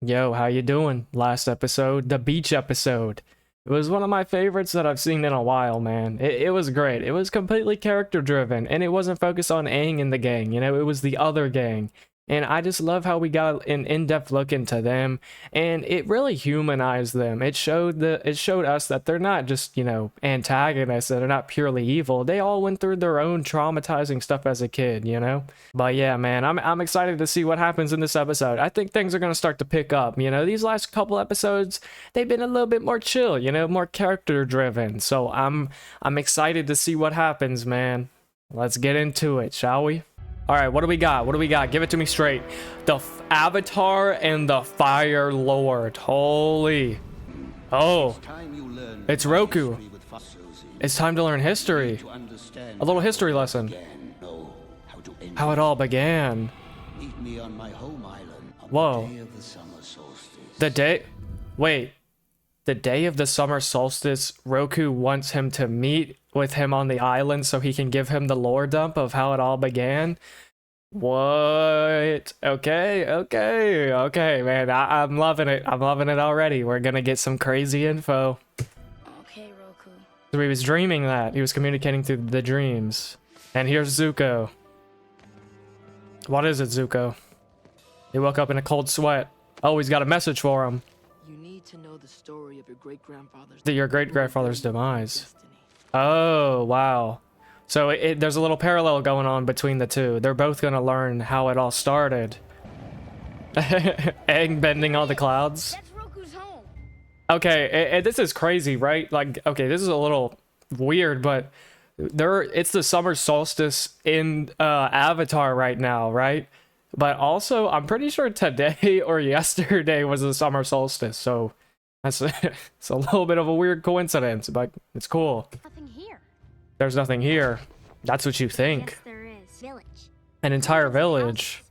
Yo, how you doing? Last episode, the beach episode. It was one of my favorites that I've seen in a while, man. It was great. It was completely character driven, and it wasn't focused on Aang and the gang, it was the other gang. And I just love how we got an in-depth look into them, and it really humanized them. It showed us that they're not just, antagonists, that they're not purely evil. They all went through their own traumatizing stuff as a kid. But yeah, man, I'm excited to see what happens in this episode. I think things are gonna start to pick up. These last couple episodes, they've been a little bit more chill, more character driven. So I'm excited to see what happens, man. Let's get into it, shall we? All right, what do we got? What do we got? Give it to me straight. The Avatar and the Fire Lord. Holy. Oh, it's Roku. It's time to learn history. A little history lesson. How it all began. Whoa. The day... Wait. The day of the summer solstice, Roku wants him to meet with him on the island so he can give him the lore dump of how it all began. What? Okay, man. I'm loving it. I'm loving it already. We're gonna get some crazy info. Okay, Roku. So he was dreaming that. He was communicating through the dreams. And here's Zuko. What is it, Zuko? He woke up in a cold sweat. Oh, he's got a message for him. You need to know the story of your great-grandfather's Your great-grandfather's demise. Oh, wow. So there's a little parallel going on between the two. They're both going to learn how it all started. Egg bending all the clouds. That's Roku's home. Okay, and this is crazy, right? Like, okay, this is a little weird, but it's the summer solstice in Avatar right now, right? But also, I'm pretty sure today or yesterday was the summer solstice, so it's a little bit of a weird coincidence, but it's cool. Nothing here. There's nothing here. That's what you think. Yes, there is. Village. An entire village.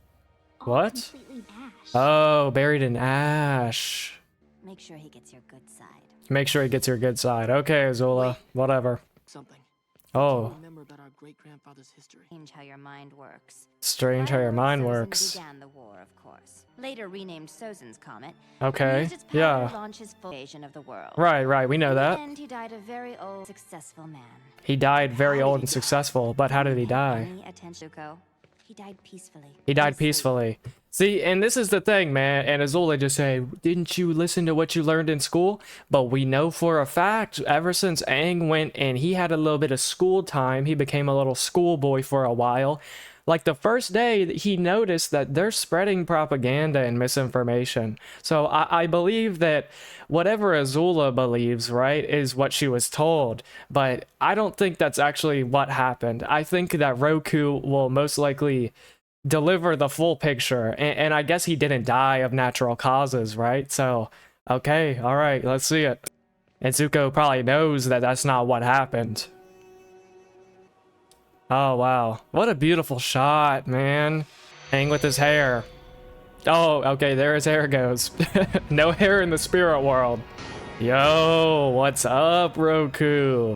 All What? completely ash. Oh, buried in ash. Make sure he gets your good side. Make sure he gets your good side. Okay, Azula. Whatever. something. Oh, Remember about our great-grandfather's history. Strange how your mind works. strange how your mind works. Began the war, of course. Later renamed Sozin's Comet. Okay, Used its power yeah. to launch his full invasion of the world. Right, we know In the that. end, he died a very old, successful man. He died very old and successful, but how did he die? Any attention, Zuko? He died peacefully. He died In sleep. peacefully. See, and this is the thing, man. And Azula just say, didn't you listen to what you learned in school? But we know for a fact, ever since Aang went and he had a little bit of school time, he became a little schoolboy for a while. Like the first day, he noticed that they're spreading propaganda and misinformation. So I believe that whatever Azula believes, right, is what she was told. But I don't think that's actually what happened. I think that Roku will most likely deliver the full picture. And I guess he didn't die of natural causes, right? So, okay, all right, let's see it. And Zuko probably knows that that's not what happened. Oh, wow. What a beautiful shot, man. Hang with his hair. Oh, okay, there his hair goes. No hair in the spirit world. Yo, what's up, Roku?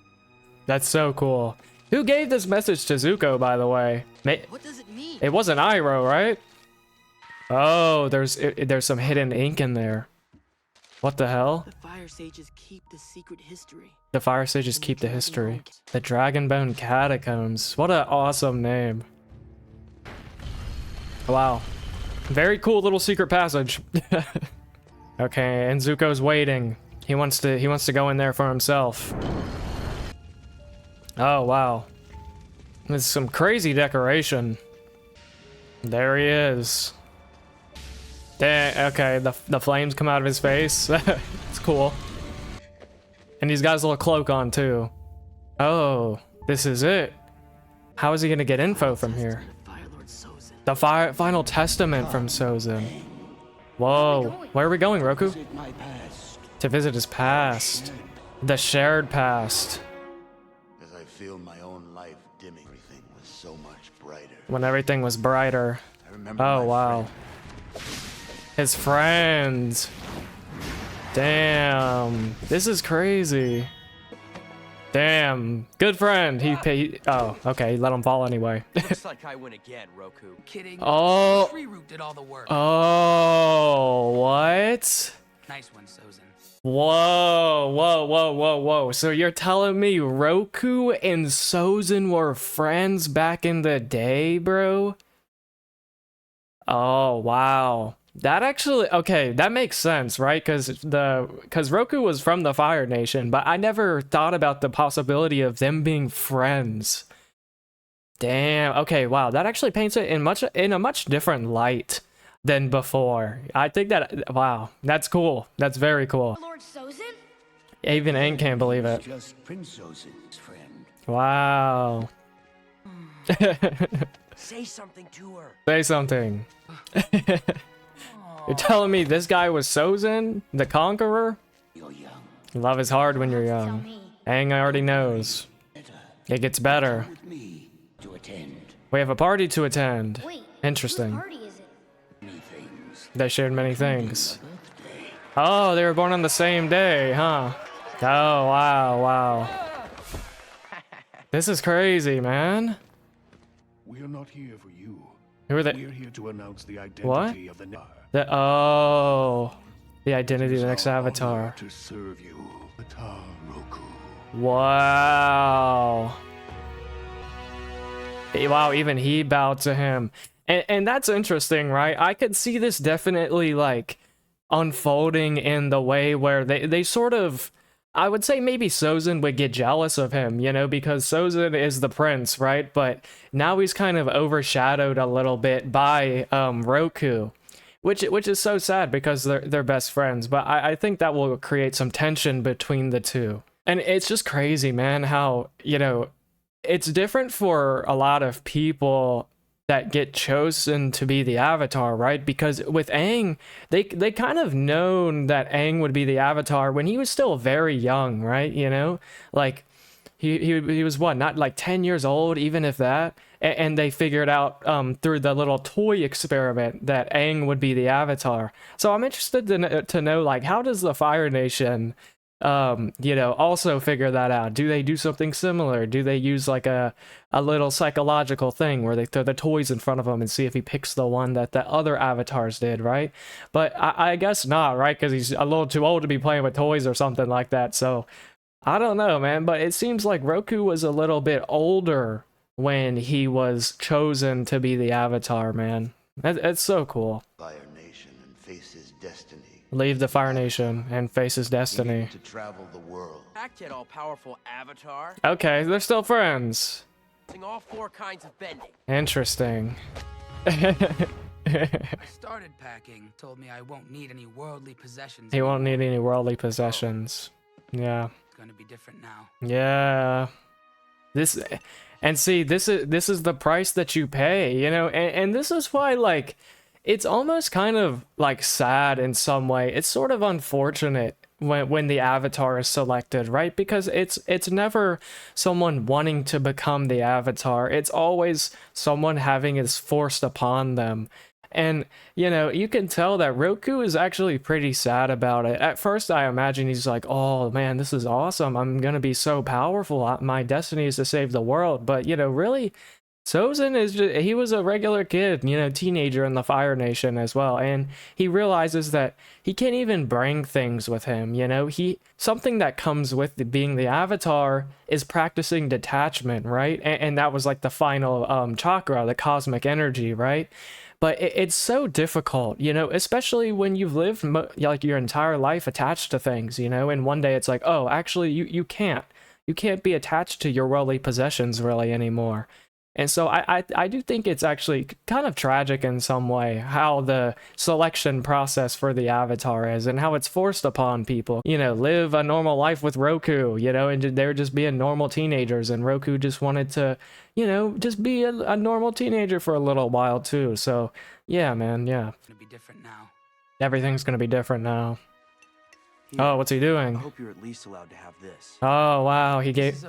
That's so cool. Who gave this message to Zuko, by the way? What does it mean? It wasn't Iroh, right? Oh, there's some hidden ink in there. What the hell? The Fire Sages keep the secret history. The Fire Sages keep the history. The Dragonbone Catacombs. What an awesome name. Wow. Very cool little secret passage. Okay, and Zuko's waiting. He wants to go in there for himself. Oh, wow. There's some crazy decoration. There he is. Dang, okay, the flames come out of his face. It's cool. And he's got his little cloak on too. Oh, this is it. How is he gonna get info from here? Fire Lord Sozin. The final testament from Sozin. Whoa, where are we going, Roku? To visit his past. The shared past. As I feel my own life dimming, everything was so much brighter. When everything was brighter. I remember Oh, my wow. His friends. Damn. This is crazy. Damn, good friend. He paid. Oh, okay. Let him fall anyway. Looks like I win again, Roku. Kidding. Oh. Tree root did all the work. Oh, what? Nice one, Sozin. Whoa. So you're telling me Roku and Sozin were friends back in the day, bro? Oh, wow. That actually, okay, that makes sense, right? Because Roku was from the Fire Nation, but I never thought about the possibility of them being friends. Damn. Okay, wow. That actually paints it in a much different light than before. I think that, wow, that's cool. That's very cool. Lord Sozin? Even Aang can't believe it. Just Prince Ozin's friend. Wow. Say something to her. Say something. You're telling me this guy was Sozin, the Conqueror? You're young. Love is hard when you're Tell young. me. Aang already knows. It gets better. With me to attend We have a party to attend. Wait. Interesting. Whose party is it? many things. They shared many things. Birthday. Oh, they were born on the same day, huh? Oh, wow. This is crazy, man. We're not here for you. Who are they? We're here to announce the identity of the The identity of the next Our avatar. honor to serve you, Avatar Roku. Wow. Wow, even he bowed to him. And that's interesting, right? I could see this definitely like unfolding in the way where they sort of, I would say maybe Sozin would get jealous of him, you know, because Sozin is the prince, right? But now he's kind of overshadowed a little bit by Roku, which is so sad because they're best friends. But I think that will create some tension between the two. And it's just crazy, man, how, you know, it's different for a lot of people that get chosen to be the Avatar, right? Because with Aang, they kind of known that Aang would be the Avatar when he was still very young, right? You know, like he was what, not like 10 years old, even if that. And they figured out through the little toy experiment that Aang would be the Avatar. So I'm interested to know, like, how does the Fire Nation you know, also figure that out? Do they do something similar? Do they use like a little psychological thing where they throw the toys in front of him and see if he picks the one that the other avatars did, right? But I guess not, right? Because he's a little too old to be playing with toys or something like that. So I don't know, man. But it seems like Roku was a little bit older when he was chosen to be the Avatar, man. It's so cool. Fire Nation and face his destiny. Leave the Fire Nation and face his He destiny. needed to travel the world. Back to all-powerful Avatar. Okay, they're still friends. Using all 4 kinds of bending. Interesting. I started packing, told me I won't need any worldly possessions. He won't anymore. need any worldly possessions. Yeah. It's gonna be different now. Yeah. This is the price that you pay, you know, and this is why, like, it's almost kind of like sad in some way. It's sort of unfortunate when the avatar is selected, right? Because it's never someone wanting to become the avatar. It's always someone having it forced upon them. And, you know, you can tell that Roku is actually pretty sad about it. At first, I imagine he's like, oh, man, this is awesome. I'm going to be so powerful. My destiny is to save the world. But, you know, really, Sozin is just, he was a regular kid, you know, teenager in the Fire Nation as well. And he realizes that he can't even bring things with him, you know. Something that comes with being the Avatar is practicing detachment, right? And that was like the final chakra, the cosmic energy, right? But it's so difficult, you know, especially when you've lived like your entire life attached to things, you know, and one day it's like, oh, actually, you can't be attached to your worldly possessions really anymore. And so I do think it's actually kind of tragic in some way how the selection process for the Avatar is and how it's forced upon people. You know, live a normal life with Roku, you know, and they're just being normal teenagers, and Roku just wanted to, you know, just be a normal teenager for a little while too. So yeah, man, yeah. It's gonna be different now. Everything's gonna be different now. Here, Oh, what's he I doing? hope you're at least allowed to have this. Oh, wow, he This gave is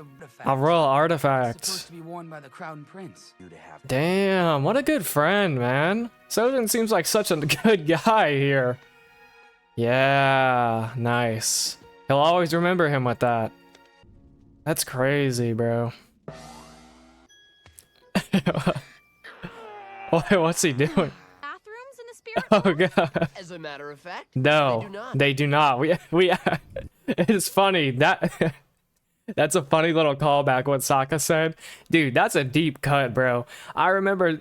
a royal It's artifact. supposed to be worn by the Crown Prince. You to have. Damn, what a good friend, man. Sojin seems like such a good guy here. Yeah, nice. He'll always remember him with that. That's crazy, bro. What's he doing? Bathrooms in a spirit Oh world? god. As a matter of fact, No, they do not. they do not. We it's funny that that's a funny little callback what Sokka said. Dude, that's a deep cut, bro. I remember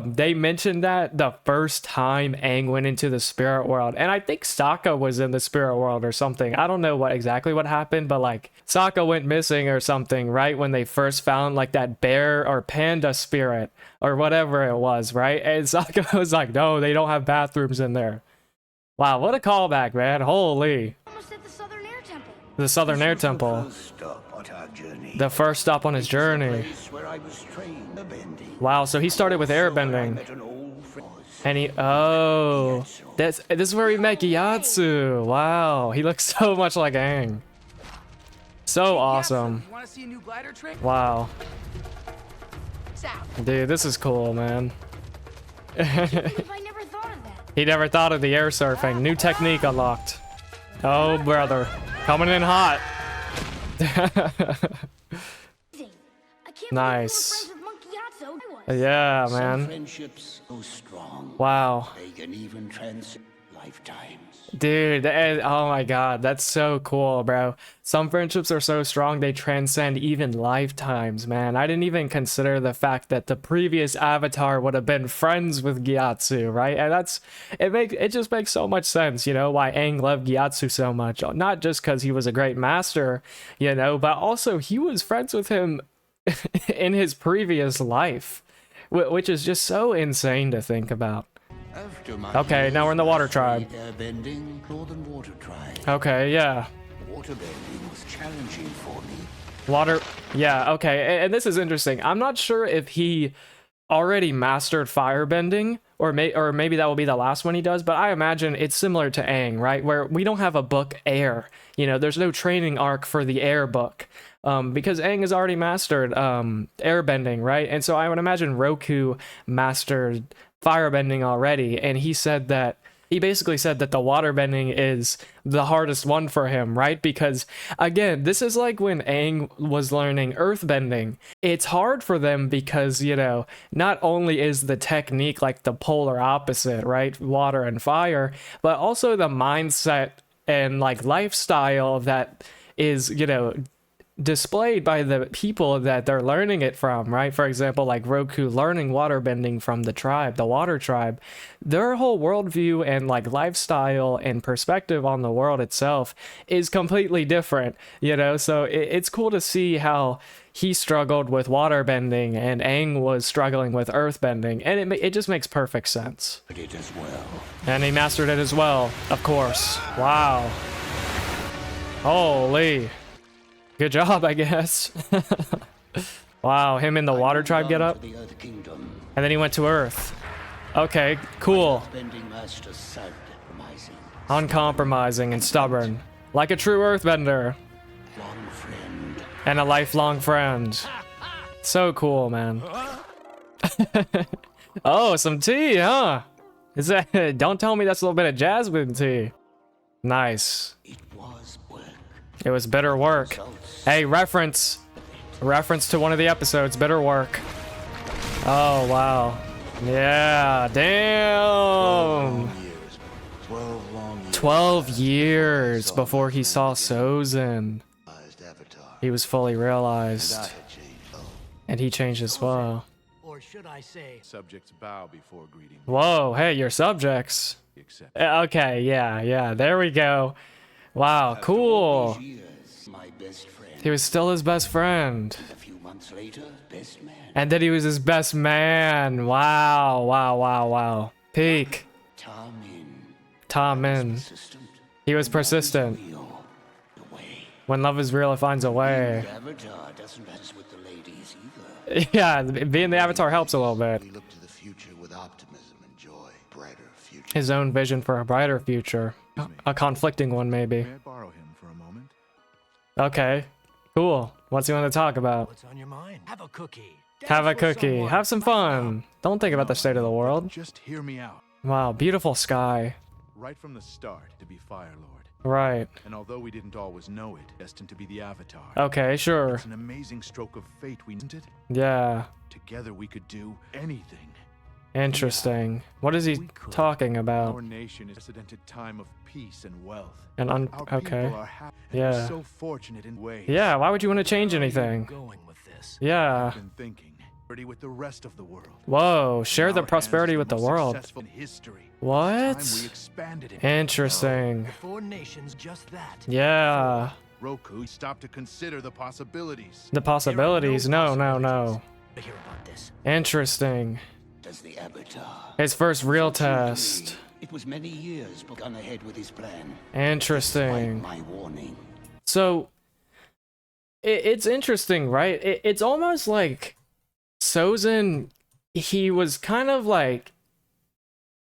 they mentioned that the first time Aang went into the spirit world. And I think Sokka was in the spirit world or something. I don't know what happened, but like Sokka went missing or something, right? When they first found like that bear or panda spirit or whatever it was, right? And Sokka was like, no, they don't have bathrooms in there. Wow, what a callback, man. Holy. Almost at the Southern Air Temple. The Southern Air Temple. The first stop on his journey. Wow, so he started with airbending. And he, oh, this is where he met Gyatso. Wow, he looks so much like Aang. So awesome. Want to see a new glider trick? Wow. Zap. Dude, this is cool, man. I never thought of that. He never thought of the air surfing. New technique unlocked. Oh, brother. Coming in hot. I can't Nice. believe you were friends with Monkey Yatso. I was. Yeah, Some man. friendships so strong, Wow. they can even transcend lifetimes. Dude, oh my god, that's so cool, bro. Some friendships are so strong they transcend even lifetimes, man. I didn't even consider the fact that the previous avatar would have been friends with Gyatso, right? And it just makes so much sense, you know, why Aang loved Gyatso so much. Not just because he was a great master, you know, but also he was friends with him in his previous life, which is just so insane to think about. After my Okay, now we're in the water tribe. Airbending, Northern Water Tribe. Okay, yeah. Waterbending was challenging for me. Water, yeah, okay, and this is interesting. I'm not sure if he already mastered firebending, or maybe that will be the last one he does, but I imagine it's similar to Aang, right? Where we don't have a book Air. You know, there's no training arc for the Air book. Because Aang has already mastered airbending, right? And so I would imagine Roku mastered firebending already, and he basically said that the waterbending is the hardest one for him, right? Because again, this is like when Aang was learning earthbending. It's hard for them because, you know, not only is the technique like the polar opposite, right? Water and fire, but also the mindset and like lifestyle that is, you know, displayed by the people that they're learning it from, right? For example, like Roku learning waterbending from the tribe, the water tribe. Their whole worldview and like lifestyle and perspective on the world itself is completely different, you know? So it's cool to see how he struggled with waterbending and Aang was struggling with earthbending, and it just makes perfect sense. It as well. And he mastered it as well, of course. Wow. Holy. Good job, I guess. Wow, him in the water tribe get up? The Earth Kingdom. And then he went to Earth. Okay, cool. Bending master sad, compromising. Uncompromising and stubborn. Like a true earthbender. Long friend. And a lifelong friend. So cool, man. Oh, some tea, huh? Is that, don't tell me that's a little bit of jasmine tea. Nice. It was work. It was bitter work. Hey, reference to one of the episodes, bitter work. Oh, wow. Yeah, damn. 12 long years. 12 years before he saw Sozin. Avatar. He was fully realized. I had changed. And he changed as well. Or should I say, Subjects bow before greeting. Whoa, hey, your subjects. Except Okay, yeah, there we go. Wow, cool. Years, my best friend. He was still his best friend. A few months later, best man. And then he was his best man. Wow. Peak. Tom Min. Persistent. He was persistent. Real. The way. When love is real, it finds a way. The Avatar doesn't mess with the ladies either. Yeah, being the Avatar helps a little bit. We look to the future with optimism and joy. Brighter future. His own vision for a brighter future. A conflicting one, maybe. may I borrow him for a moment? Okay, cool. What's he want to talk about? what's on your mind? Have a cookie. Have a Dance with cookie. someone. Have some fun. Don't think about the state of the world. Just hear me out. Wow, beautiful sky. right from the start to be Fire Lord. Right. And although we didn't always know it, destined to be the Avatar. Okay, sure. It's an amazing stroke of fate, isn't it? Yeah. Together we could do anything. Interesting. What is he talking about? Our nation is a precedented time of peace and wealth. And Our okay. people are happy and Yeah. we're so fortunate in ways. Yeah, why would you want to change Where are you anything? going with this? Yeah. I've been thinking. With the rest of the world. Whoa, share In the our prosperity hands, with the most world. successful in history. What? Time we expanded it. Interesting. The four nations just that. Yeah. Roku, stop to consider the possibilities. The possibilities. No, no, no. To hear about this. Interesting. As the Avatar. His first real Fortunately, test. It was many years but gone ahead with his plan. Interesting. Despite my warning. So, it's interesting, right? It's almost like Sozin, he was kind of like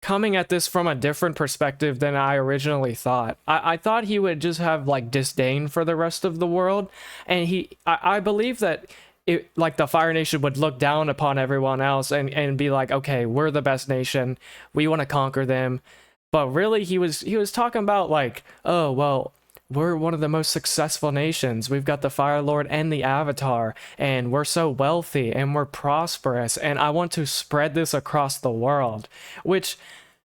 coming at this from a different perspective than I originally thought. I thought he would just have like disdain for the rest of the world, and I believe that it, like the Fire Nation would look down upon everyone else and be like, okay, we're the best nation, we want to conquer them. But really he was talking about like, oh well, we're one of the most successful nations. We've got the Fire Lord and the Avatar, and we're so wealthy and we're prosperous, and I want to spread this across the world, which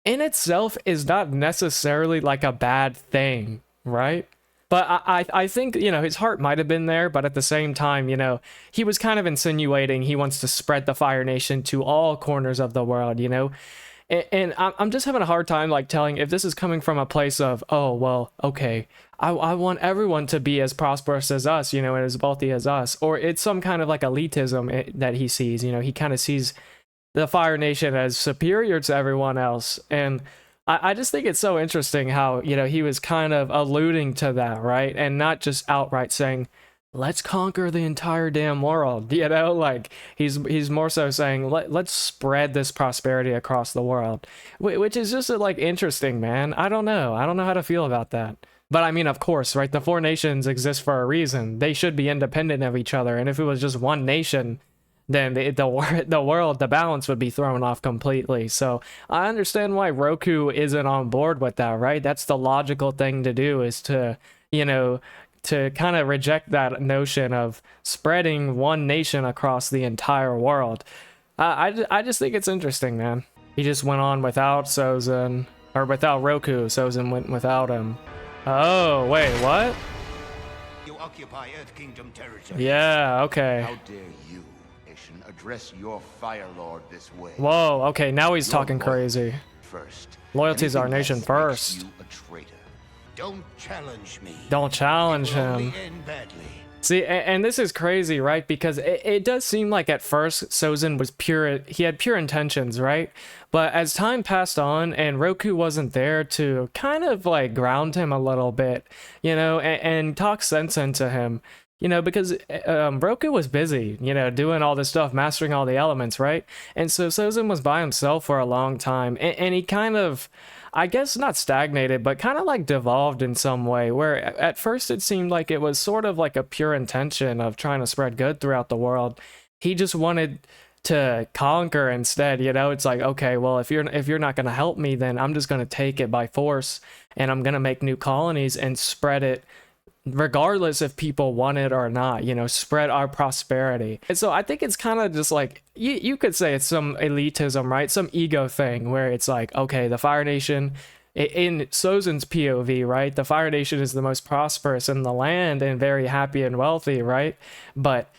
in itself is not necessarily like a bad thing, right? But I think, you know, his heart might have been there, but at the same time, you know, he was kind of insinuating he wants to spread the Fire Nation to all corners of the world, you know? And I'm just having a hard time like telling if this is coming from a place of, oh, well, okay, I want everyone to be as prosperous as us, you know, and as wealthy as us, or it's some kind of like elitism that he sees, you know, he kind of sees the Fire Nation as superior to everyone else. And I just think it's so interesting how, you know, he was kind of alluding to that, right? And not just outright saying, let's conquer the entire damn world, you know, like he's more so saying let's spread this prosperity across the world, which is just like interesting, man. I don't know how to feel about that. But I mean, of course, right, the four nations exist for a reason. They should be independent of each other, and if it was just one nation, then the world, the balance would be thrown off completely. So I understand why Roku isn't on board with that, right? That's the logical thing to do, is to, you know, to kind of reject that notion of spreading one nation across the entire world. I just think it's interesting, man. He just went on without Sozin, or without Roku. Sozin went without him. Oh, wait, what? You occupy Earth Kingdom territory. Yeah, okay. How dare you, nation, address your Fire Lord this way? Whoa, okay, now he's Your talking loyalty crazy. First. Loyalty's our Anything nation else first. makes you a traitor. Don't challenge me. Don't challenge It will him. only end badly. See, and this is crazy, right? Because it does seem like at first Sozin was pure, he had pure intentions, right? But as time passed on and Roku wasn't there to kind of like ground him a little bit, you know, and talk sense into him, you know, because Roku was busy, you know, doing all this stuff, mastering all the elements, right? And so Sozin was by himself for a long time, and he kind of, I guess not stagnated, but kind of like devolved in some way, where at first it seemed like it was sort of like a pure intention of trying to spread good throughout the world. He just wanted to conquer instead, you know. It's like, okay, well, if you're not going to help me, then I'm just going to take it by force, and I'm going to make new colonies and spread it regardless if people want it or not, you know, spread our prosperity. And so I think it's kind of just like, you could say it's some elitism, right? Some ego thing where it's like, okay, the Fire Nation, in Sozin's POV, right? The Fire Nation is the most prosperous in the land and very happy and wealthy, right? But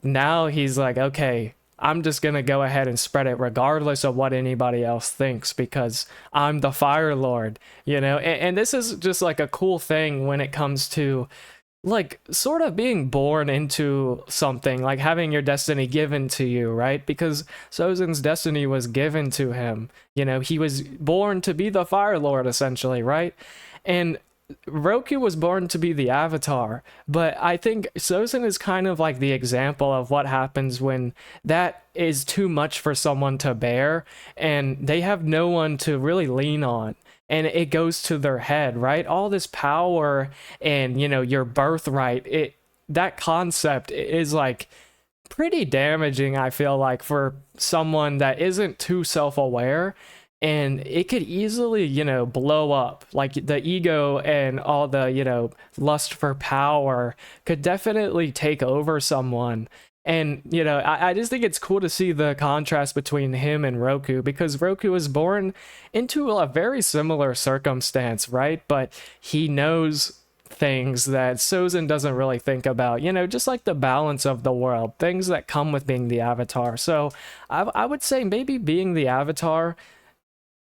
now he's like, okay, I'm just going to go ahead and spread it regardless of what anybody else thinks, because I'm the Fire Lord, you know? And this is just like a cool thing when it comes to like sort of being born into something, like having your destiny given to you, right? Because Sozin's destiny was given to him, you know, he was born to be the Fire Lord essentially, right? And Roku was born to be the Avatar, but I think Sozin is kind of like the example of what happens when that is too much for someone to bear and they have no one to really lean on, and it goes to their head, right? All this power and, you know, your birthright, that concept is like pretty damaging, I feel like, for someone that isn't too self-aware. and it could easily, you know, blow up. Like the ego and all the, you know, lust for power could definitely take over someone. And, you know, I just think it's cool to see the contrast between him and Roku, because Roku was born into a very similar circumstance, right? But he knows things that Sozin doesn't really think about, you know, just like the balance of the world, things that come with being the Avatar. So I would say maybe being the Avatar,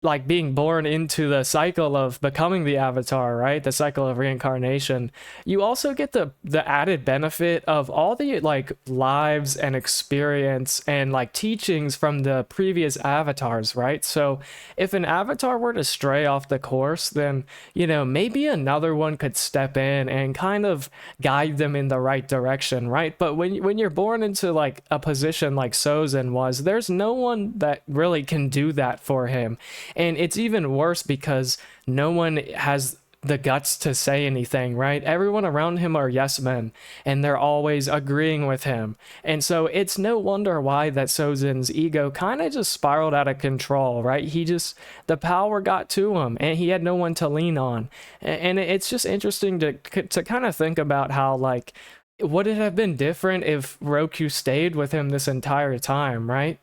like being born into the cycle of becoming the Avatar, right? The cycle of reincarnation. You also get the added benefit of all the like lives and experience and like teachings from the previous avatars, right? So if an avatar were to stray off the course, then, you know, maybe another one could step in and kind of guide them in the right direction, right? But when you're born into like a position like Sozin was, there's no one that really can do that for him. And it's even worse because no one has the guts to say anything, right? Everyone around him are yes men, and they're always agreeing with him. And so it's no wonder why that Sozin's ego kind of just spiraled out of control, right? The power got to him, and he had no one to lean on. And it's just interesting to kind of think about how, like, would it have been different if Roku stayed with him this entire time, right?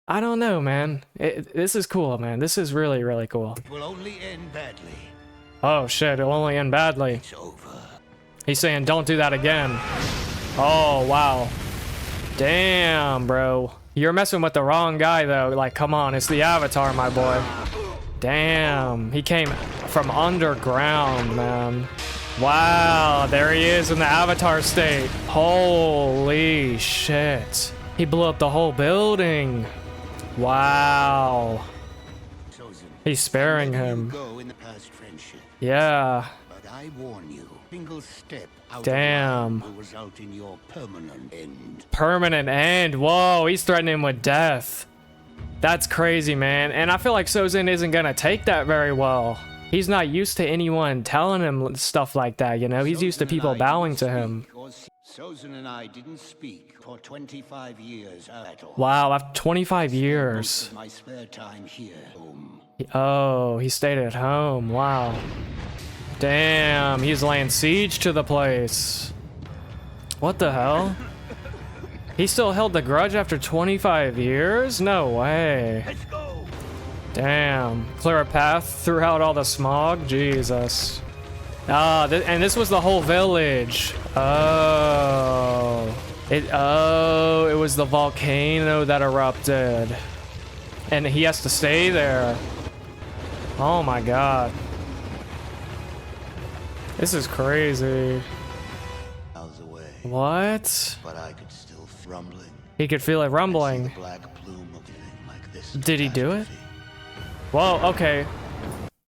I don't know, man. This is cool, man. This is really, really cool. It will only end badly. Oh, shit. It'll only end badly. It's over. He's saying, don't do that again. Oh, wow. Damn, bro. You're messing with the wrong guy, though. Like, come on. It's the Avatar, my boy. Damn. He came from underground, man. Wow. There he is in the Avatar state. Holy shit. He blew up the whole building. Wow. He's sparing him. Go in the past friendship, Yeah. but I warn you, single step out Damn. of line will result in your permanent end. Permanent end. Whoa, he's threatening him with death. That's crazy, man. And I feel like Sozin isn't gonna take that very well. He's not used to anyone telling him stuff like that, you know? He's used to people bowing to him. Sozin and I didn't speak for 25 years at all. Wow, after 25 years. Most of my spare time here, home. Oh, he stayed at home. Wow. Damn, he's laying siege to the place. What the hell? He still held the grudge after 25 years? No way. Let's go. Damn. Clear a path throughout all the smog? Jesus. Ah, and this was the whole village. Oh. It was the volcano that erupted. And he has to stay there. Oh my god. This is crazy. Miles away, What? but I could still feel rumbling. He could feel it rumbling. The black plume of thing like this. Did he do it? catastrophe. Whoa, okay.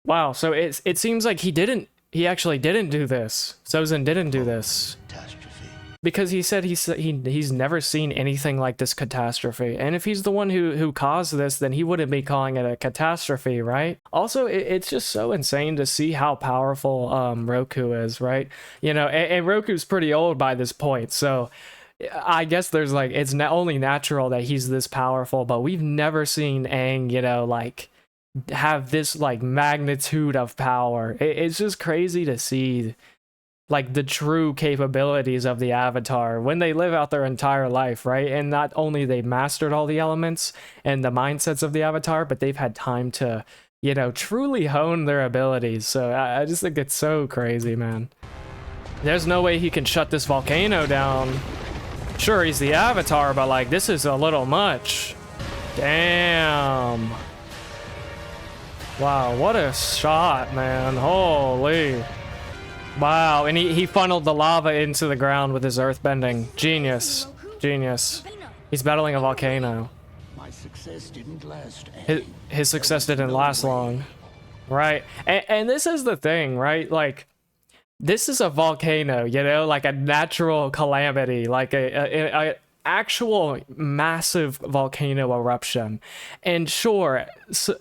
Wow, so it seems like he actually didn't do this. Sozin didn't do this. Catastrophe. Because he said he's never seen anything like this catastrophe. And if he's the one who caused this, then he wouldn't be calling it a catastrophe, right? Also, it's just so insane to see how powerful Roku is, right? You know, and Roku's pretty old by this point, so I guess there's like, it's only natural that he's this powerful, but we've never seen Aang, you know, like, have this like magnitude of power. It's just crazy to see like the true capabilities of the Avatar when they live out their entire life, right? And not only they've mastered all the elements and the mindsets of the Avatar, but they've had time to, you know, truly hone their abilities. So I just think it's so crazy, man. There's no way he can shut this volcano down. Sure, he's the Avatar, but like, this is a little much. Damn. Wow, what a shot, man. Holy. Wow, and he funneled the lava into the ground with his earthbending. Genius. Genius. He's battling a volcano. My success didn't last. His success didn't last long. Right. And this is the thing, right? Like, this is a volcano, you know, like a natural calamity, like a actual massive volcano eruption. And sure,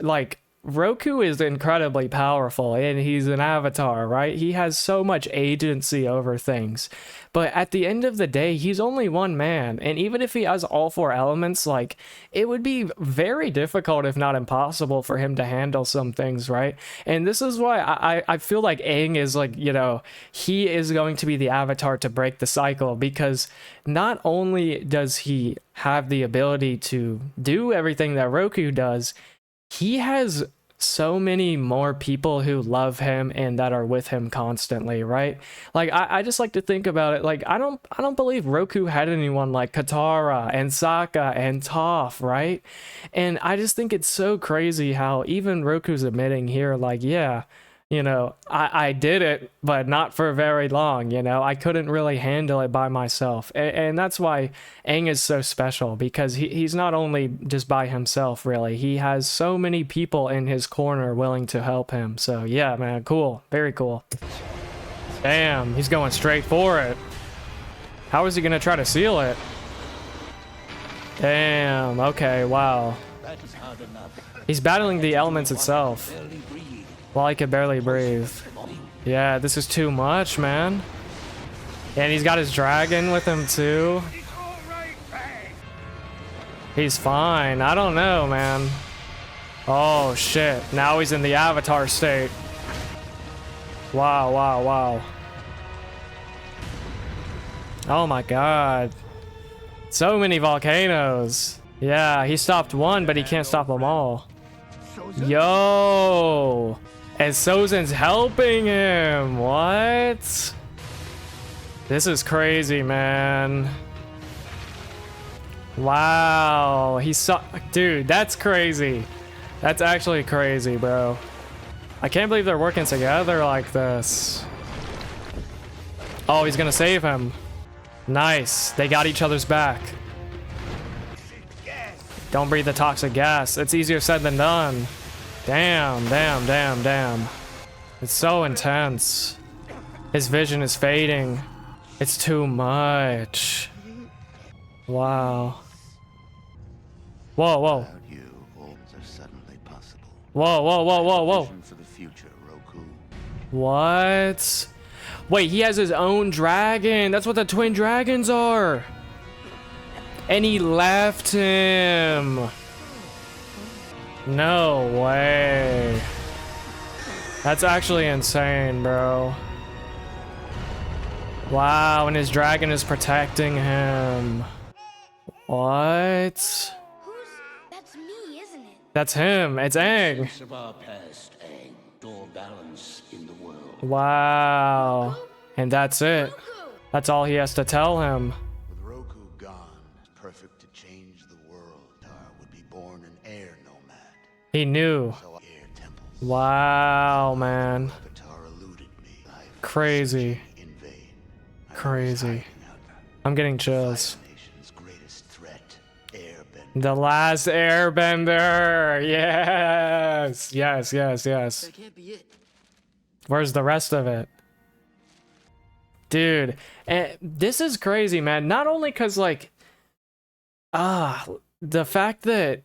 like, Roku is incredibly powerful and he's an avatar, right? He has so much agency over things. But at the end of the day, he's only one man. And even if he has all four elements, like, it would be very difficult, if not impossible, for him to handle some things, right? And this is why I feel like Aang is like, you know, he is going to be the avatar to break the cycle, because not only does he have the ability to do everything that Roku does, he has so many more people who love him and that are with him constantly, right? Like, I just like to think about it, like, I don't believe Roku had anyone like Katara and Sokka and Toph, right? And I just think it's so crazy how even Roku's admitting here, like, yeah, you know, I did it, but not for very long, you know? I couldn't really handle it by myself. And that's why Aang is so special, because he's not only just by himself, really. He has so many people in his corner willing to help him. So, yeah, man, cool. Very cool. Damn, he's going straight for it. How is he going to try to seal it? Damn, okay, wow. He's battling the elements itself. Well, I could barely breathe. Yeah, this is too much, man. And he's got his dragon with him, too. He's fine. I don't know, man. Oh, shit. Now he's in the avatar state. Wow, wow, wow. Oh, my God. So many volcanoes. Yeah, he stopped one, but he can't stop them all. Yo! And Sozin's helping him. What? This is crazy, man. Wow. He saw... Dude, that's crazy. That's actually crazy, bro. I can't believe they're working together like this. Oh, he's gonna save him. Nice. They got each other's back. Don't breathe the toxic gas. It's easier said than done. Damn, damn, damn, damn. It's so intense. His vision is fading. It's too much. Wow. Whoa, whoa. Without you, all things are suddenly possible. Whoa, whoa, whoa, whoa, whoa. Vision for the future, Roku. What? Wait, he has his own dragon. That's what the twin dragons are. And he left him. No way. That's actually insane, bro. Wow, and his dragon is protecting him. What? That's me, isn't it? That's him. It's Aang. Of our past, Aang, door balance in the world. Wow. And that's it. That's all he has to tell him. With Roku gone, it's perfect to change the world. Tar would be born an air nomad. He knew. So air temples. Wow, man. Avatar eluded me. I've Crazy. searched in vain. I was Crazy. hiding out. I'm getting chills. Fire Nation's greatest threat, Airbender. The last airbender. Yes. Yes, yes, yes. That can't be it. Where's the rest of it? Dude, this is crazy, man. Not only because, like, the fact that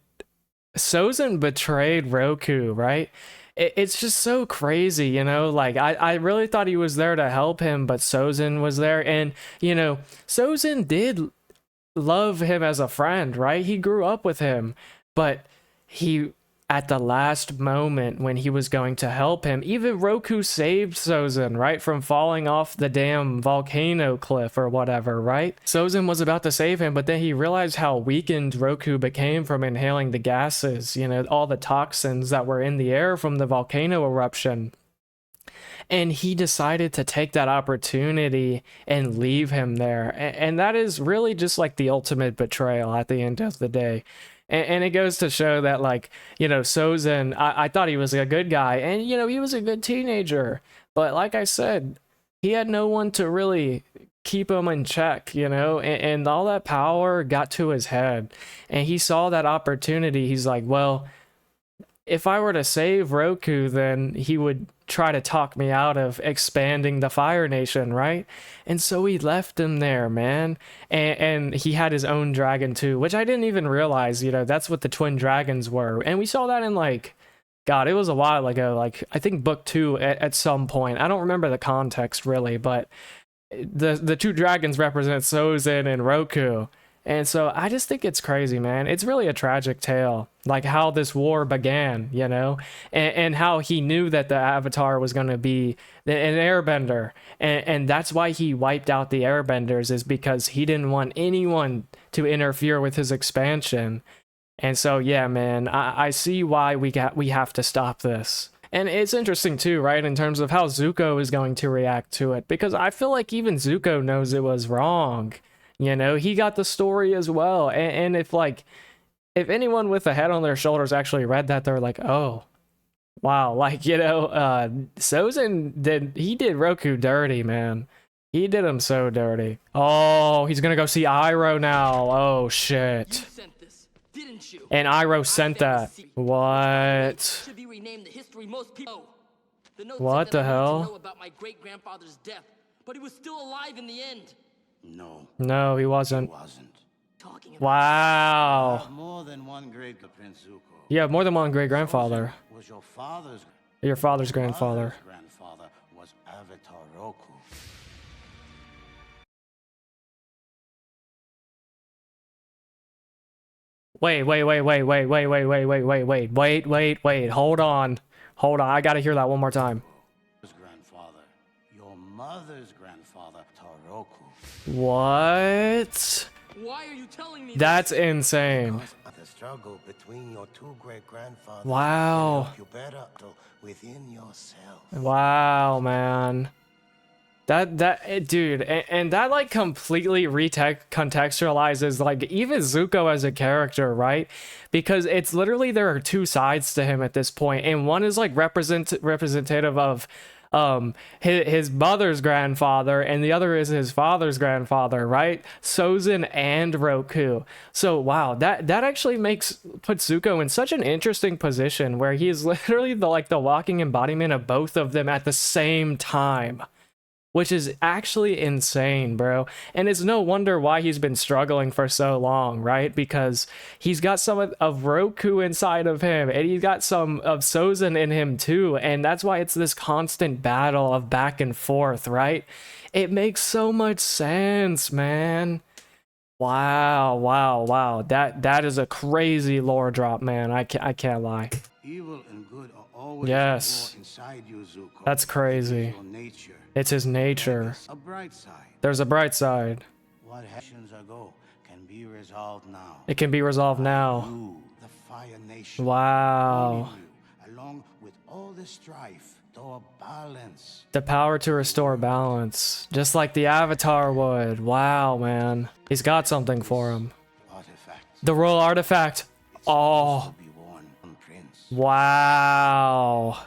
Sozin betrayed Roku, right? It's just so crazy, you know? Like, I really thought he was there to help him, but Sozin was there. And, you know, Sozin did love him as a friend, right? He grew up with him, but he... At the last moment when he was going to help him, even Roku saved Sozin, right? From falling off the damn volcano cliff or whatever, right? Sozin was about to save him, but then he realized how weakened Roku became from inhaling the gases, you know, all the toxins that were in the air from the volcano eruption. And he decided to take that opportunity and leave him there. And that is really just like the ultimate betrayal at the end of the day. And it goes to show that, like, you know, Sozin, I thought he was a good guy. And, you know, he was a good teenager. But like I said, he had no one to really keep him in check, you know? And all that power got to his head. And he saw that opportunity. He's like, well, if I were to save Roku, then he would try to talk me out of expanding the Fire Nation, right? And so he left him there, man. And he had his own dragon too, which I didn't even realize, you know, that's what the twin dragons were. And we saw that in, like, God, it was a while ago. Like I think book 2 at some point. I don't remember the context really, but the two dragons represent Sozin and Roku. And so I just think it's crazy, man. It's really a tragic tale, like how this war began, you know, and how he knew that the Avatar was going to be an airbender. And that's why he wiped out the airbenders, is because he didn't want anyone to interfere with his expansion. And so, yeah, man, I see why we have to stop this. And it's interesting too, right, in terms of how Zuko is going to react to it, because I feel like even Zuko knows it was wrong. You know, he got the story as well. And if anyone with a head on their shoulders actually read that, they're like, oh, wow, like, you know, Sozin did Roku dirty, man. He did him so dirty. Oh, he's gonna go see Iroh now. Oh, shit. Sent this, didn't you? And Iroh sent that. What? Should be renamed the history most people. The note What said that the I need to hell? know about my great-grandfather's death, but he was still alive in the end. No, No, he wasn't. it wasn't. Talking about Wow. More than one great Prince Zuko. You have more than one great-grandfather. Was your father's Your father's grandfather. grandfather was Avatar Roku. Wait. Hold on. I gotta hear that one more time. His grandfather, your mother's grandfather, Taroku. What? why are you telling me That's insane. Because of the struggle between your two great grandfathers. Wow. You better within yourself. Wow, man. Dude, and that like completely contextualizes like even Zuko as a character, right? Because it's literally there are two sides to him at this point, and one is like representative of his mother's grandfather, and the other is his father's grandfather, right? Sozin and Roku. So wow, that actually puts Zuko in such an interesting position where he is literally the walking embodiment of both of them at the same time. Which is actually insane, bro. And it's no wonder why he's been struggling for so long, right? Because he's got some of Roku inside of him, and he's got some of Sozin in him too. And that's why it's this constant battle of back and forth, right? It makes so much sense, man. Wow. That is a crazy lore drop, man. I can't lie. Evil and good are always Yes. inside you, Zuko. That's crazy. It's your nature. It's his nature. A bright side. There's a bright side. What actions ago can be resolved now. It can be resolved now. You, the Fire Nation. Wow. Leading you, along with all the strife, to a balance. The power to restore balance, just like the Avatar would. Wow, man. He's got something for him. Artifact. The royal artifact. Oh, To be worn on Prince. wow.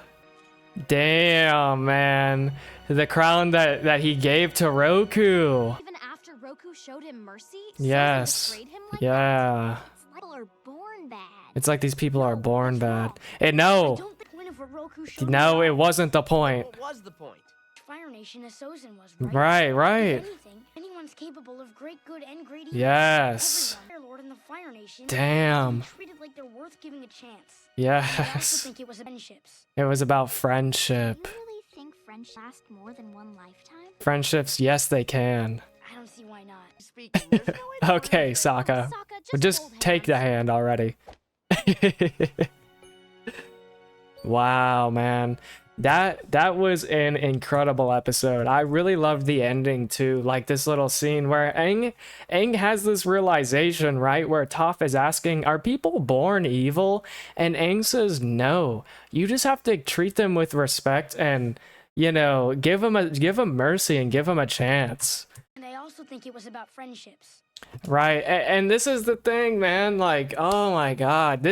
Damn, man. The crown that he gave to Roku. Even after Roku showed him mercy, Yes. Sozin betrayed him like Yeah. that? People are born bad. It's like these people are born bad. And I no, don't think the point of what Roku showed no, him it wasn't the point. What was the point? Fire Nation as Sozin was, right? Right. If anything, anyone's capable of great good and great evil. Yes. Everyone, Fire Lord and the Fire Nation, Damn. should be treated like they're worth giving a chance. I also Yes. think it was friendships. It was about friendship. You really think friendships last more than one lifetime? Friendships, yes, they can. I don't see why not. Speaking, there's no way to Okay, prove Sokka. Sokka, Just hold take the hands. hand already. Wow, man. That was an incredible episode. I really loved the ending too. Like this little scene where Aang has this realization, right? Where Toph is asking, "Are people born evil?" And Aang says, "No. You just have to treat them with respect and, you know, give them mercy and give them a chance." And I also think it was about friendships. Right, and this is the thing, man. Like, oh my god,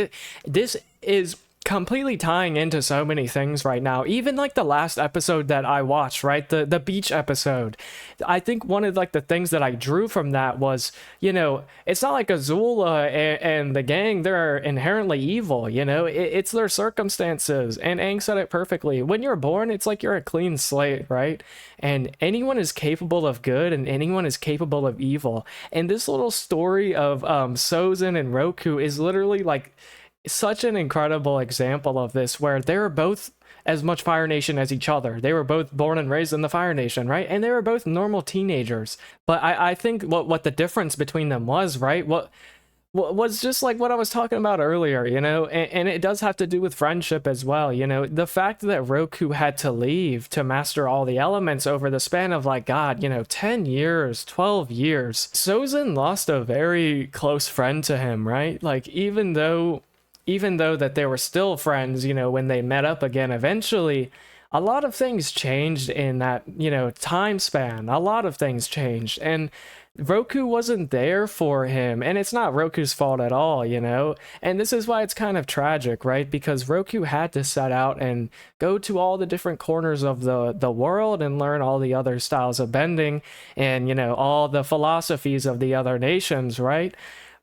this is completely tying into so many things right now. Even like the last episode that I watched, right, the beach episode. I think one of like the things that I drew from that was, you know, it's not like Azula and the gang, they're inherently evil, you know, it's their circumstances. And Aang said it perfectly. When you're born, it's like you're a clean slate, right? And anyone is capable of good and anyone is capable of evil. And this little story of Sozin and Roku is literally like such an incredible example of this, where they were both as much Fire Nation as each other. They were both born and raised in the Fire Nation, right? And they were both normal teenagers. But I think what the difference between them was, right? What was just like what I was talking about earlier, you know, and it does have to do with friendship as well, you know, the fact that Roku had to leave to master all the elements over the span of like, God, you know, 10 years, 12 years. Sozin lost a very close friend to him, right? Like, even though that they were still friends, you know, when they met up again eventually, a lot of things changed in that, you know, time span. A lot of things changed, and Roku wasn't there for him, and it's not Roku's fault at all, you know? And this is why it's kind of tragic, right? Because Roku had to set out and go to all the different corners of the world and learn all the other styles of bending and, you know, all the philosophies of the other nations, right?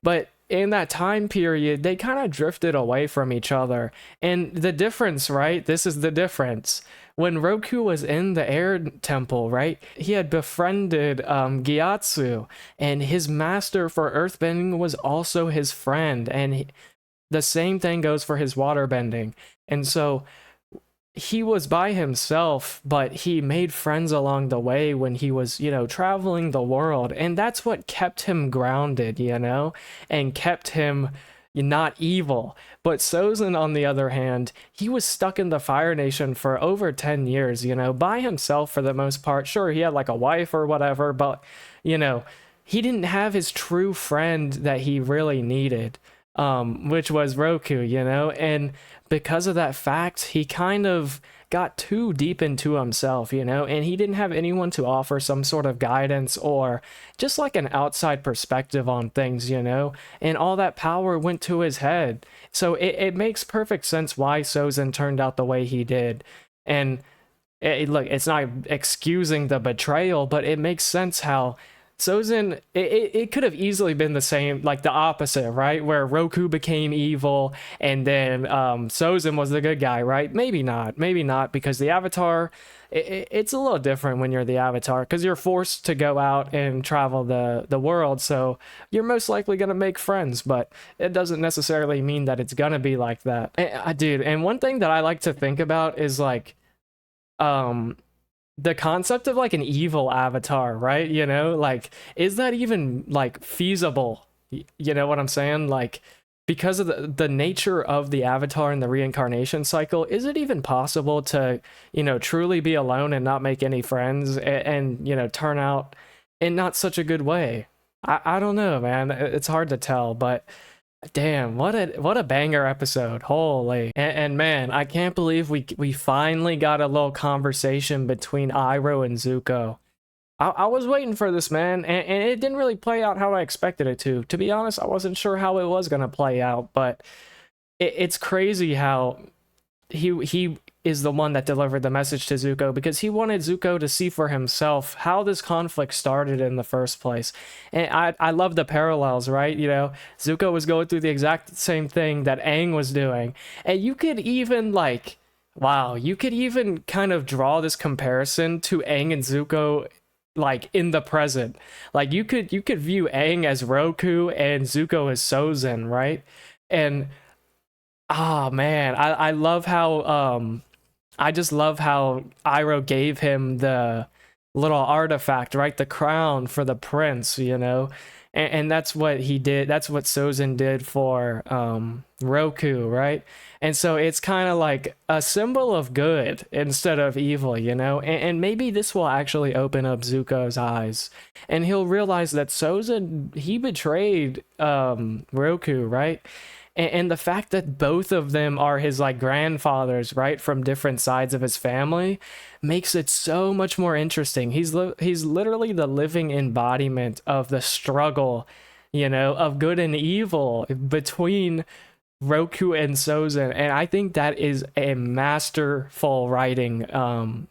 But in that time period, they kind of drifted away from each other. And the difference, right? This is the difference. When Roku was in the air temple, right, he had befriended Gyatso, and his master for earthbending was also his friend, and the same thing goes for his waterbending. And so he was by himself, but he made friends along the way when he was, you know, traveling the world, and that's what kept him grounded, you know, and kept him not evil. But Sozin, on the other hand, he was stuck in the Fire Nation for over 10 years, you know, by himself for the most part. Sure, he had like a wife or whatever, but, you know, he didn't have his true friend that he really needed, which was Roku, you know, and because of that fact, he kind of got too deep into himself, you know, and he didn't have anyone to offer some sort of guidance or just like an outside perspective on things, you know, and all that power went to his head. So it makes perfect sense why Sozin turned out the way he did. And look, it's not excusing the betrayal, but it makes sense how Sozin, it could have easily been the same, like the opposite, right? Where Roku became evil and then Sozin was the good guy, right? Maybe not, because the Avatar, it's a little different when you're the Avatar, because you're forced to go out and travel the world, so you're most likely going to make friends, but it doesn't necessarily mean that it's going to be like that. Dude, and one thing that I like to think about is like, the concept of like an evil avatar, right? You know, like, is that even like feasible? You know what I'm saying? Like, because of the nature of the avatar and the reincarnation cycle, is it even possible to, you know, truly be alone and not make any friends and you know, turn out in not such a good way? I don't know, man. It's hard to tell, but damn, what a banger episode. Holy. And man, I can't believe we finally got a little conversation between Iroh and Zuko. I was waiting for this, man, and it didn't really play out how I expected it to. To be honest, I wasn't sure how it was gonna play out, but it's crazy how he is the one that delivered the message to Zuko, because he wanted Zuko to see for himself how this conflict started in the first place. And I love the parallels, right? You know, Zuko was going through the exact same thing that Aang was doing. And you could even like, wow, you could even kind of draw this comparison to Aang and Zuko like in the present. Like you could view Aang as Roku and Zuko as Sozin, right? And ah, man, I love how I just love how Iroh gave him the little artifact, right? The crown for the prince, you know? And that's what he did. That's what Sozin did for Roku, right? And so it's kind of like a symbol of good instead of evil, you know? And maybe this will actually open up Zuko's eyes. And he'll realize that Sozin, he betrayed Roku, right? And the fact that both of them are his like grandfathers, right, from different sides of his family, makes it so much more interesting. He's literally the living embodiment of the struggle, you know, of good and evil between Roku and Sozin. And I think that is a masterful writing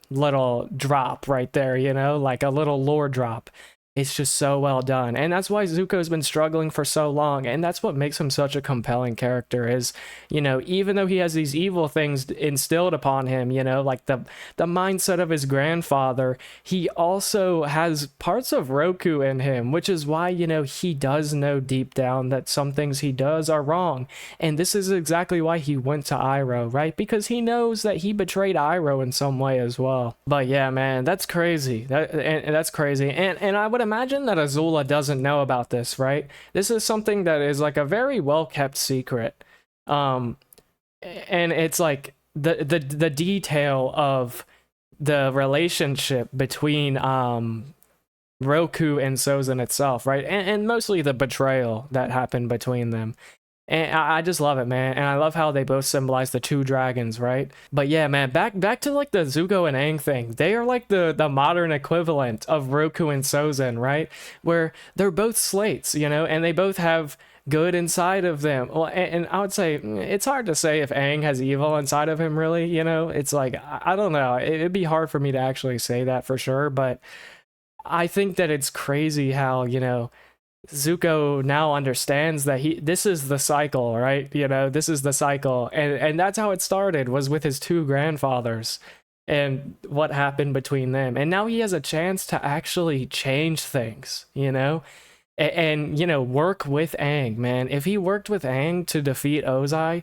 little drop right there, you know, like a little lore drop. it's just so well done. And that's why Zuko's been struggling for so long. And that's what makes him such a compelling character is, you know, even though he has these evil things instilled upon him, you know, like the mindset of his grandfather, he also has parts of Roku in him, which is why, you know, he does know deep down that some things he does are wrong. And this is exactly why he went to Iroh, right? Because he knows that he betrayed Iroh in some way as well. But yeah, man, that's crazy. That's crazy. And I would imagine that Azula doesn't know about this, right? This is something that is like a very well kept secret. And it's like the detail of the relationship between Roku and Sozin itself, right? And mostly the betrayal that happened between them. And I just love it, man. And I love how they both symbolize the two dragons, right? But yeah, man, back to like the Zuko and Aang thing. They are like the modern equivalent of Roku and Sozin, right? Where they're both slates, you know, and they both have good inside of them. Well, and I would say it's hard to say if Aang has evil inside of him, really, you know? It's like, I don't know. It'd be hard for me to actually say that for sure, but I think that it's crazy how, you know, Zuko now understands that this is the cycle, right? You know, this is the cycle. And that's how it started, was with his two grandfathers and what happened between them. And now he has a chance to actually change things, you know? And you know, work with Aang, man. If he worked with Aang to defeat Ozai,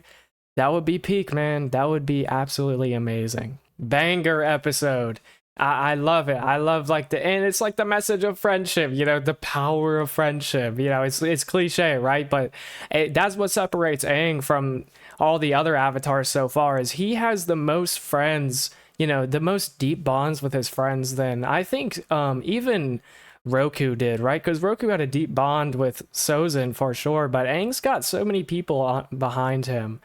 that would be peak, man. That would be absolutely amazing. Banger episode. I love it. I love like and it's like the message of friendship, you know, the power of friendship. You know, it's cliche, right? But that's what separates Aang from all the other avatars so far, is he has the most friends, you know, the most deep bonds with his friends than I think even Roku did, right? Because Roku had a deep bond with Sozin for sure, but Aang's got so many people behind him.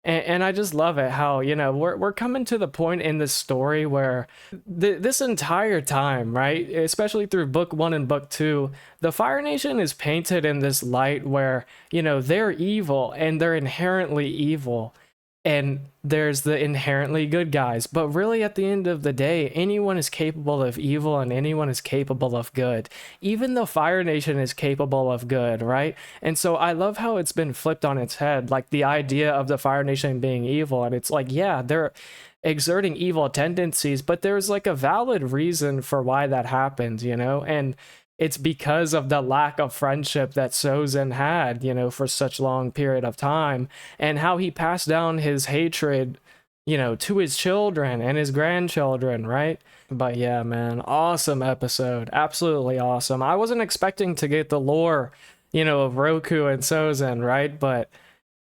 And I just love it how, you know, we're coming to the point in this story where this entire time, right, especially through book 1 and book 2, the Fire Nation is painted in this light where, you know, they're evil and they're inherently evil. And there's the inherently good guys. But really, at the end of the day, anyone is capable of evil and anyone is capable of good. Even the Fire Nation is capable of good, right? And so I love how it's been flipped on its head, like the idea of the Fire Nation being evil. And it's like, yeah, they're exerting evil tendencies, but there's like a valid reason for why that happened, you know? And it's because of the lack of friendship that Sozin had, you know, for such a long period of time, and how he passed down his hatred, you know, to his children and his grandchildren, right? But yeah, man, awesome episode. Absolutely awesome. I wasn't expecting to get the lore, you know, of Roku and Sozin, right? But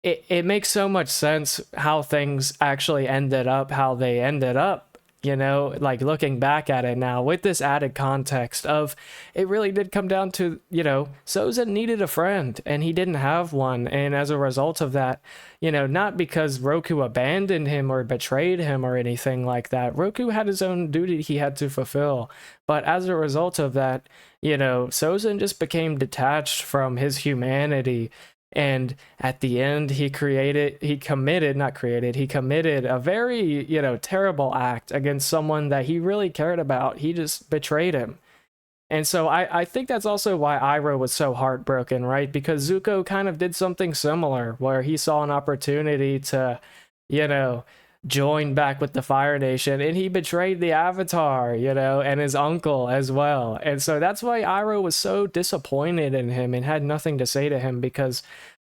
it makes so much sense how things actually ended up how they ended up. You know, like looking back at it now with this added context of it really did come down to, you know, Sozin needed a friend and he didn't have one. And as a result of that, you know, not because Roku abandoned him or betrayed him or anything like that. Roku had his own duty he had to fulfill. But as a result of that, you know, Sozin just became detached from his humanity. And at the end, he committed a very, you know, terrible act against someone that he really cared about. He just betrayed him. And so I think that's also why Iroh was so heartbroken, right? Because Zuko kind of did something similar where he saw an opportunity to, you know, join back with the Fire Nation, and he betrayed the Avatar, you know, and his uncle as well. And so that's why Iroh was so disappointed in him and had nothing to say to him, because,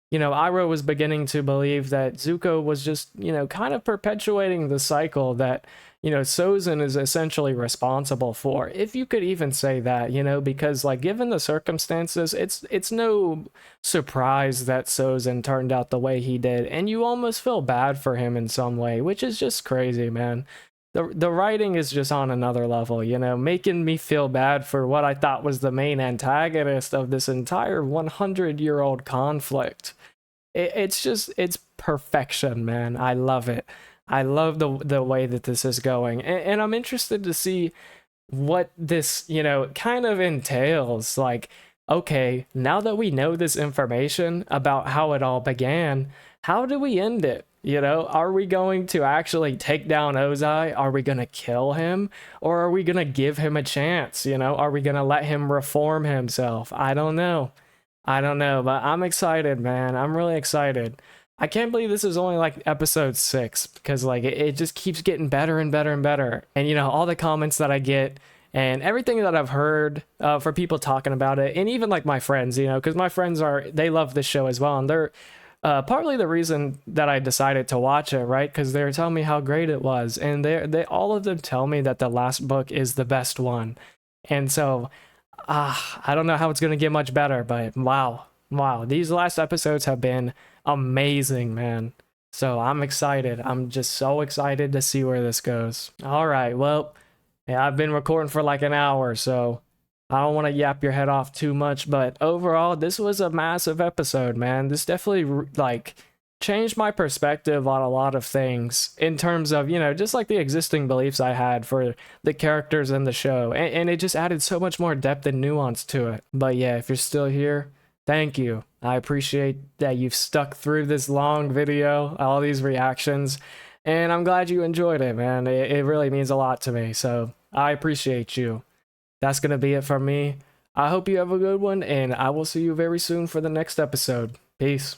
you know, Iroh was beginning to believe that Zuko was just, you know, kind of perpetuating the cycle that, you know, Sozin is essentially responsible for, if you could even say that, you know, because like given the circumstances, it's no surprise that Sozin turned out the way he did, and you almost feel bad for him in some way, which is just crazy, man. The writing is just on another level, you know, making me feel bad for what I thought was the main antagonist of this entire 100-year-old conflict. It's perfection, man. I love it. I love the way that this is going, and I'm interested to see what this, you know, kind of entails. Like, okay, now that we know this information about how it all began, how do we end it? You know, are we going to actually take down Ozai? Are we going to kill him? Or are we going to give him a chance? You know, are we going to let him reform himself? I don't know. I don't know, but I'm excited, man. I'm really excited. I can't believe this is only like episode 6 because like it just keeps getting better and better and better. And you know, all the comments that I get and everything that I've heard for people talking about it, and even like my friends, you know, because my friends they love this show as well, and they're partly the reason that I decided to watch it, right? Because they were telling me how great it was, and they all of them tell me that the last book is the best one, and so I don't know how it's gonna get much better, but wow, these last episodes have been amazing, man. So I'm excited. I'm just so excited to see where this goes. All right, well, yeah, I've been recording for like an hour, so I don't want to yap your head off too much, but overall, this was a massive episode, man. This definitely like changed my perspective on a lot of things in terms of, you know, just like the existing beliefs I had for the characters in the show, and it just added so much more depth and nuance to it. But yeah, if you're still here, thank you. I appreciate that you've stuck through this long video, all these reactions, and I'm glad you enjoyed it, man. It really means a lot to me, so I appreciate you. That's going to be it from me. I hope you have a good one, and I will see you very soon for the next episode. Peace.